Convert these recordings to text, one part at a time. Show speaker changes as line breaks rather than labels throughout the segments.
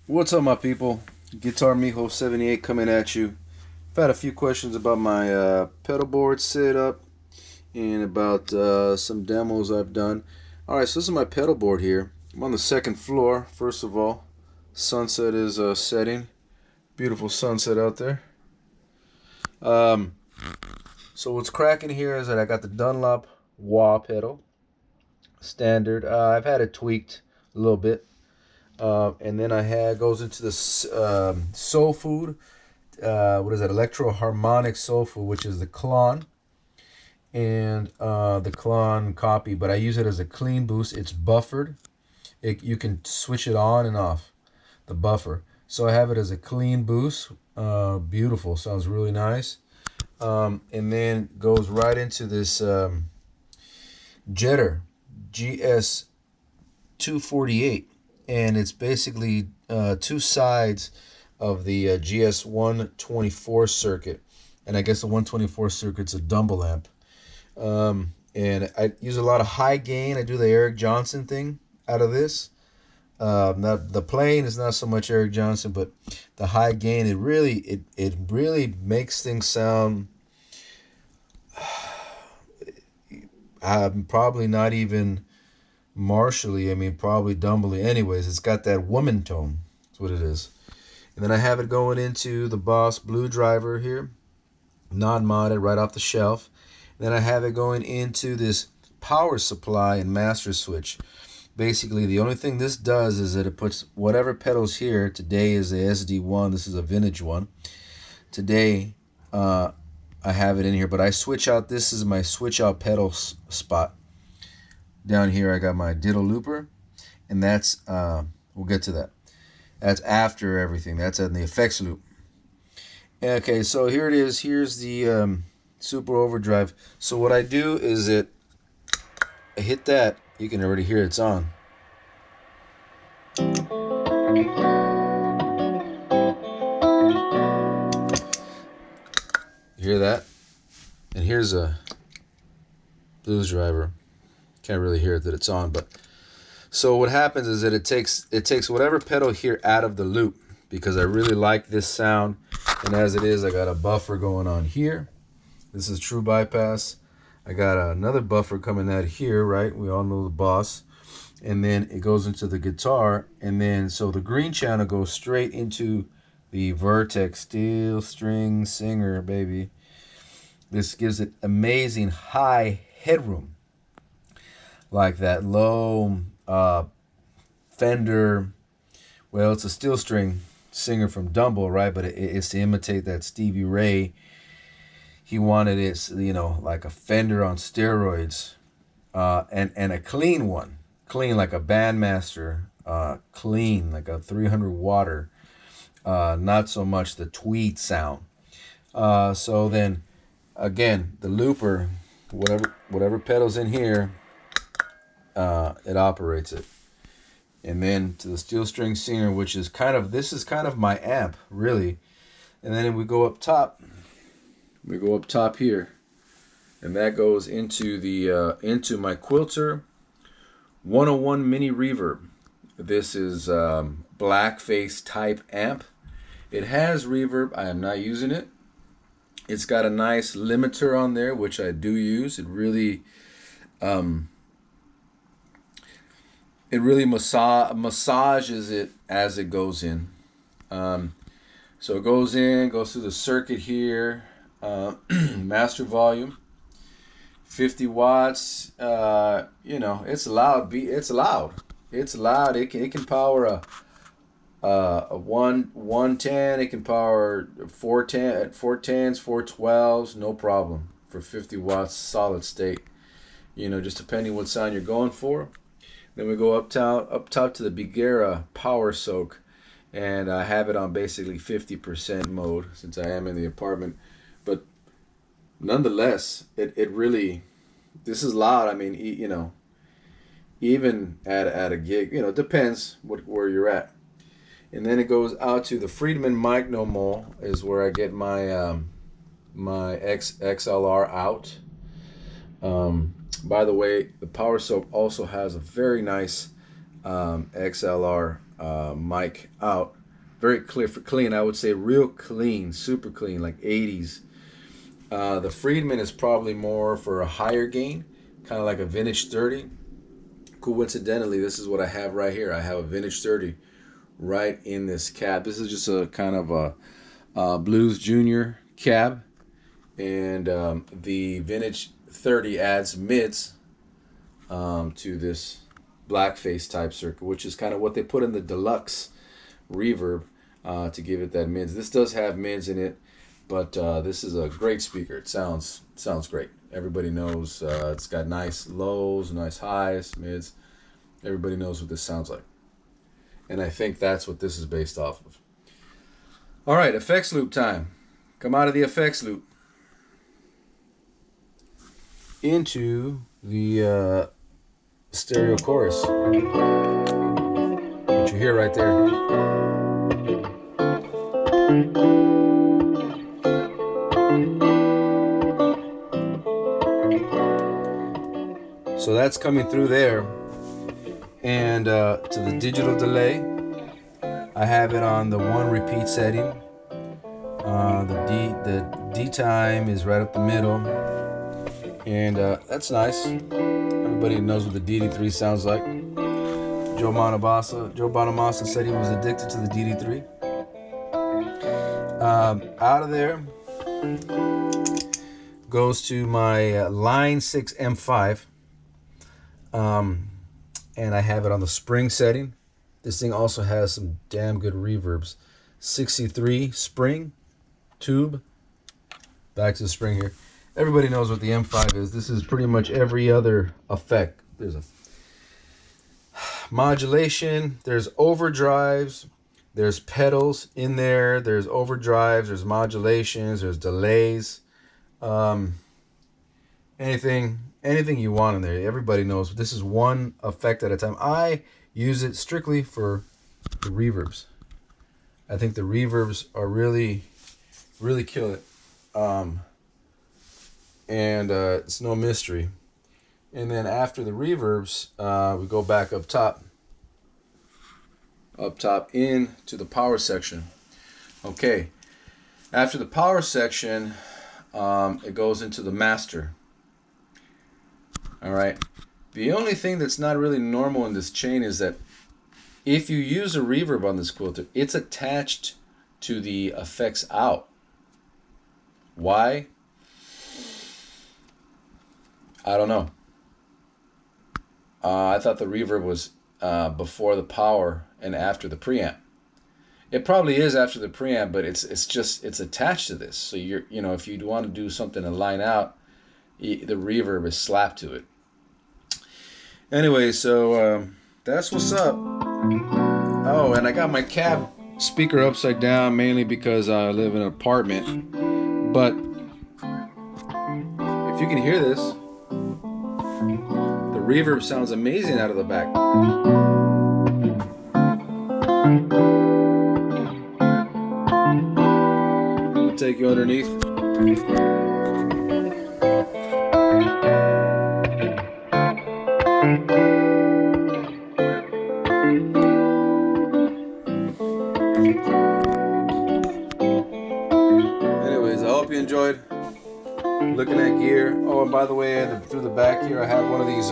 What's up, my people? Guitar Mijo 78 coming at you. I've had a few questions about my pedal board setup and about some demos I've done. Alright, so this is my pedal board here. I'm on the second floor, first of all. Sunset is setting. Beautiful sunset out there. Um, so what's cracking here is that I got the Dunlop wah pedal. Standard. I've had it tweaked a little bit. And then I had goes into the Soul Food. What is that? Electro Harmonic Soul Food, which is the Klon and the Klon copy. But I use it as a clean boost. It's buffered. You can switch it on and off the buffer. So I have it as a clean boost. Beautiful. Sounds really nice. And then goes right into this Jetter GS 248, and it's basically two sides of the GS 124 circuit, and I guess the 124 circuit's a dumble amp. And I use a lot of high gain. I do the Eric Johnson thing out of this. Not the playing is not so much Eric Johnson, but the high gain. It really makes things sound. I'm probably not even Marshally, I mean, probably Dumbly. Anyways, it's got that woman tone. That's what it is. And then I have it going into the Boss Blue Driver here, non-modded, right off the shelf. And then I have it going into this power supply and master switch. Basically, the only thing this does is that it puts whatever pedals here. Today is the SD1. This is a vintage one. Today, I have it in here, but I switch out. This is my switch out pedal spot. Down here I got my diddle looper, and that's we'll get to that. That's after everything. That's in the effects loop. Okay, so here it is. Here's the super overdrive. So what I do is I hit that. You can already hear it's on. You hear that? And here's a blues driver. Can't really hear it that it's on, but so what happens is that it takes whatever pedal here out of the loop, because I really like this sound. And as it is, I got a buffer going on here. This is true bypass. I got another buffer coming out here, right? We all know the Boss. And then it goes into the guitar, and then so the green channel goes straight into the Vertex Steel String Singer, baby. This gives it amazing high headroom. Like that low Fender, well, it's a steel string singer from Dumble, right? But it's to imitate that Stevie Ray. He wanted it, like a Fender on steroids, and a clean one, clean like a Bandmaster, clean like a 300 water, not so much the tweed sound. So then, again, the looper, whatever pedals in here. It operates it. And then to the steel string singer, which is this is kind of my amp, really. And then we go up top. We go up top here, and that goes into the into my Quilter 101 mini reverb. This is blackface type amp. It has reverb. I am not using it. It's got a nice limiter on there, which I do use. It really massages it as it goes in. So it goes in, goes through the circuit here. Master volume, 50 watts. It's loud. It's loud. It's loud. It can power a 110. It can power 410, 410s, 412s, no problem, for 50 watts solid state. Just depending what sound you're going for. Then we go up top to the Bigera Power Soak, and I have it on basically 50% mode since I am in the apartment. But nonetheless, it really, this is loud. I mean, even at a gig, it depends where you're at. And then it goes out to the Friedman Mic No More is where I get my my XLR out. By the way, the Power Soak also has a very nice XLR mic out. Very clear, for clean. I would say real clean, super clean, like 80s. The Friedman is probably more for a higher gain, kind of like a vintage 30. Coincidentally, this is what I have right here. I have a vintage 30 right in this cab. This is just a kind of a Blues Junior cab, and the vintage 30 adds mids to this blackface type circuit, which is kind of what they put in the deluxe reverb to give it that mids. This does have mids in it, but this is a great speaker. It sounds great. Everybody knows it's got nice lows, nice highs, mids. Everybody knows what this sounds like. And I think that's what this is based off of. All right, effects loop time. Come out of the effects loop into the stereo chorus, which you hear right there. So that's coming through there. And to the digital delay, I have it on the 1 repeat setting. The D time is right up the middle, and that's nice. Everybody knows what the DD3 sounds like. Joe Bonamassa said he was addicted to the DD3. Out of there goes to my Line 6 M5. And I have it on the spring setting. This thing also has some damn good reverbs. 63 spring, tube. Back to the spring here. Everybody knows what the M5 is. This is pretty much every other effect. There's a modulation, there's overdrives, there's pedals in there, there's overdrives, there's modulations, there's delays. Anything you want in there. Everybody knows this is one effect at a time. I use it strictly for the reverbs. I think the reverbs are really kill it. And it's no mystery. And then after the reverbs, we go back up top into the power section. Okay, after the power section, it goes into the master. All right. The only thing that's not really normal in this chain is that if you use a reverb on this quilter, it's attached to the effects out. Why? I don't know. I thought the reverb was before the power and after the preamp. It probably is after the preamp, but it's attached to this. So if you want to do something to line out, the reverb is slapped to it. Anyway, so that's what's up. Oh, and I got my cab speaker upside down mainly because I live in an apartment. But if you can hear this, the reverb sounds amazing out of the back. I'll take you underneath. Anyways, I hope you enjoyed looking at gear. Oh, and by the way, through the back here, I have one of these.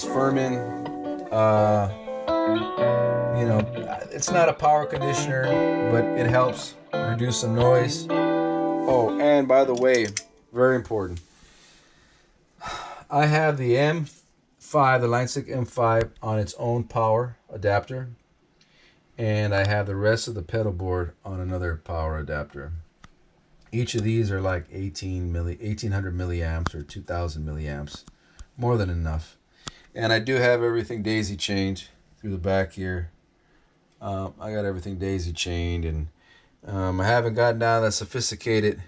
Furman. It's not a power conditioner, but it helps reduce some noise. Oh, and by the way, very important. I have the M5, the Line 6 M5 on its own power adapter, and I have the rest of the pedal board on another power adapter. Each of these are like 1800 milliamps or 2000 milliamps, more than enough. And I do have everything daisy chained through the back here. I got everything daisy chained, and I haven't gotten down that sophisticated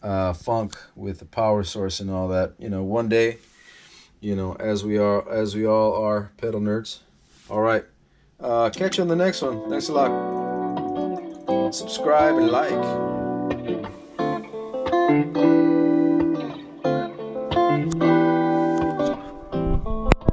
funk with the power source and all that. One day, as we all are pedal nerds. All right, catch you on the next one. Thanks a lot. Subscribe and like.